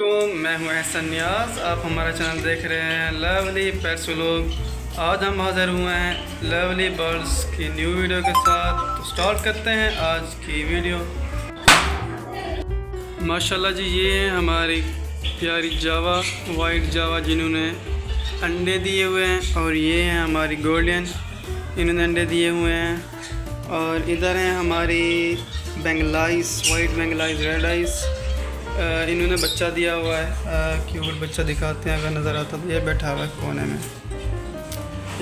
अस्सलामुअलैकुम, मैं हूं एहसन नियाज़। आप हमारा चैनल देख रहे हैं लवली पेट्स व्लॉग। आज हम हाज़िर हुए हैं लवली बर्ड्स की न्यू वीडियो के साथ। तो स्टार्ट करते हैं आज की वीडियो। माशाल्लाह जी, ये है हमारी प्यारी जावा, वाइट जावा, जिन्होंने अंडे दिए हुए हैं। और ये हैं हमारी गोल्डन, इन्होंने अंडे दिए हुए हैं। और इधर हैं हमारी बेंगलाइस, वाइट बेंगलाइस, रेड आइस, इन्होंने बच्चा दिया हुआ है। क्यूट बच्चा दिखाते हैं, अगर नज़र आता तो ये बैठा हुआ है कोने में,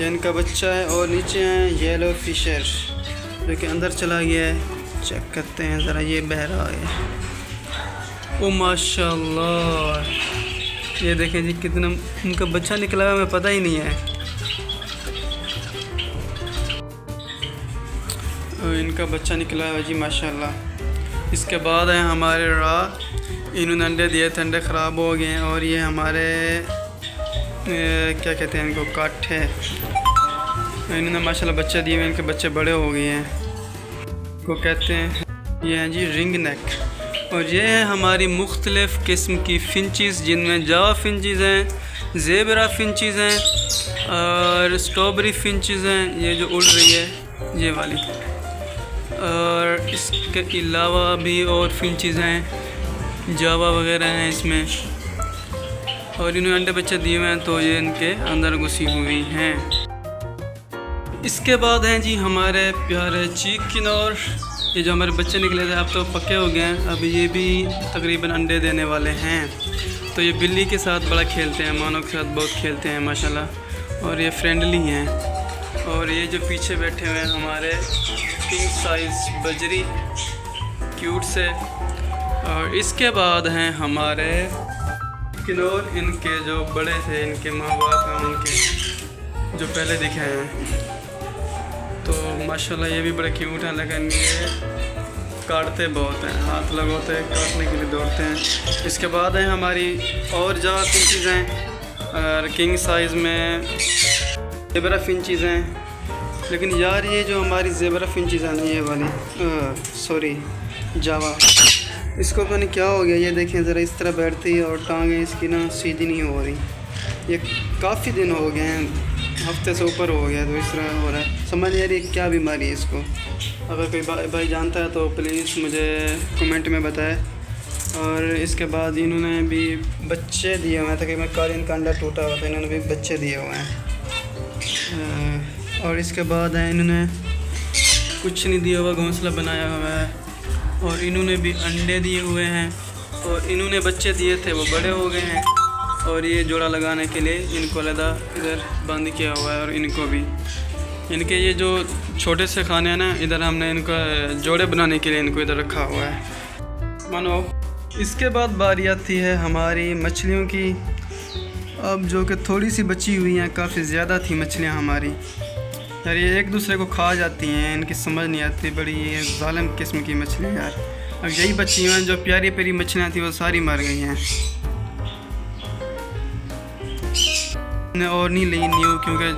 ये इनका बच्चा है। और नीचे हैं येलो फिशर जो कि अंदर चला गया है। चेक करते हैं ज़रा, ये बह रहा है। ओ माशाल्लाह, ये देखें जी कितना उनका बच्चा निकला हुआ, हमें पता ही नहीं है। इनका बच्चा निकला है जी माशाल्लाह। इसके बाद है हमारे रा, इन्होंने अंडे दिए थे, अंडे ख़राब हो गए हैं। और ये हमारे क्या कहते हैं इनको, काठे, इन्होंने माशाल्लाह बच्चे दिए हुए, इनके बच्चे बड़े हो गए हैं, को कहते हैं। ये हैं जी रिंग नेक। और ये है हमारी मुख्तलिफ़ किस्म की फिंचेस, जिनमें जावा फिंचेस हैं, ज़ेबरा फिंचेस हैं और स्ट्रॉबेरी फिंचेस हैं, ये जो उड़ रही है ये वाली। और इसके अलावा भी और फिंचेस हैं, जावा वगैरह हैं इसमें। और इन्होंने अंडे बच्चे दिए हुए हैं, तो ये इनके अंदर घुसी हुई हैं। इसके बाद हैं जी हमारे प्यारे चीक किनौर, ये जो हमारे बच्चे निकले थे अब तो पक्के हो गए हैं, अब ये भी तकरीबन अंडे देने वाले हैं। तो ये बिल्ली के साथ बड़ा खेलते हैं, मानो के साथ बहुत खेलते हैं माशाल्लाह। और ये फ्रेंडली हैं। और ये जो पीछे बैठे हुए हैं हमारे किंग साइज़ बजरी, क्यूट से। और इसके बाद हैं हमारे किनौर, इनके जो बड़े थे, इनके माँ बाप हैं उनके जो पहले दिखे हैं। तो माशाल्लाह ये भी बड़े क्यूट हैं, लेकिन ये काटते बहुत हैं, हाथ लगाते हैं, काटने के लिए दौड़ते हैं। इसके बाद हैं हमारी और जावा फिंचेस हैं, और किंग साइज़ में ज़ेबरा फिंचेस हैं। लेकिन यार ये जो हमारी ज़ेबरा फिंचेस हैं ना, ये वाली सॉरी जावा, इसको पता नहीं क्या हो गया। ये देखें ज़रा, इस तरह बैठती है और टांगें इसकी ना सीधी नहीं हो रही। ये काफ़ी दिन हो गए हैं, हफ्ते से ऊपर हो गया, तो इस तरह हो रहा है। समझ नहीं आ रही क्या बीमारी है इसको। अगर कोई भाई जानता है तो प्लीज़ मुझे कमेंट में बताएं। और इसके बाद इन्होंने भी बच्चे दिए हुए हैं, तकरीबन कल इनका अंडा टूटा हुआ था, इन्होंने भी बच्चे दिए हुए हैं। और इसके बाद है इन्होंने कुछ नहीं दिया हुआ, घोंसला बनाया हुआ है। और इन्होंने भी अंडे दिए हुए हैं, और इन्होंने बच्चे दिए थे, वो बड़े हो गए हैं। और ये जोड़ा लगाने के लिए इनको अलग इधर बंद किया हुआ है। और इनको भी इनके ये जो छोटे से खाने हैं ना, इधर हमने इनका जोड़े बनाने के लिए इनको इधर रखा हुआ है मानो। इसके बाद बारी आती है हमारी मछलियों की, अब जो कि थोड़ी सी बची हुई हैं, काफ़ी ज़्यादा थी मछलियाँ हमारी। यार ये एक दूसरे को खा जाती हैं, इनकी समझ नहीं आती, बड़ी ये ज़ालिम किस्म की मछलियाँ यार। अब यही बची हैं, जो प्यारी प्यारी मछलियाँ थी वो सारी मर गई हैं। और नहीं ली न्यू, क्योंकि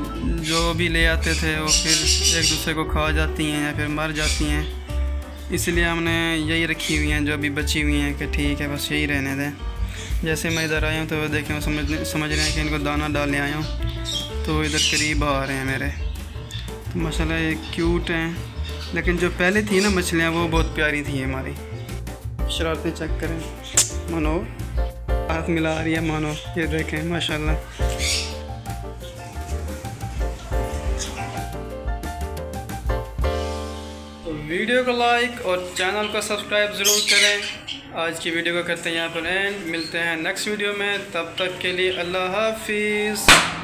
जो भी ले आते थे वो फिर एक दूसरे को खा जाती हैं या फिर मर जाती हैं। इसलिए हमने यही रखी हुई हैं जो अभी बची हुई हैं, कि ठीक है बस यही रहने दें। जैसे मैं इधर आया हूँ तो देखें समझ रहे हैं कि इनको दाना डालने आया हूँ, तो इधर करीब आ रहे हैं मेरे। तो माशाल्लाह ये क्यूट हैं, लेकिन जो पहले थी ना मछलियाँ, वो बहुत प्यारी थी हमारी। शरारतें चेक करें, मानो हाथ मिला रही है, मानो ये देखें माशाल्लाह। तो वीडियो को लाइक और चैनल को सब्सक्राइब ज़रूर करें। आज की वीडियो को करते हैं यहाँ पर एंड, मिलते हैं नेक्स्ट वीडियो में, तब तक के लिए अल्लाह हाफिज़।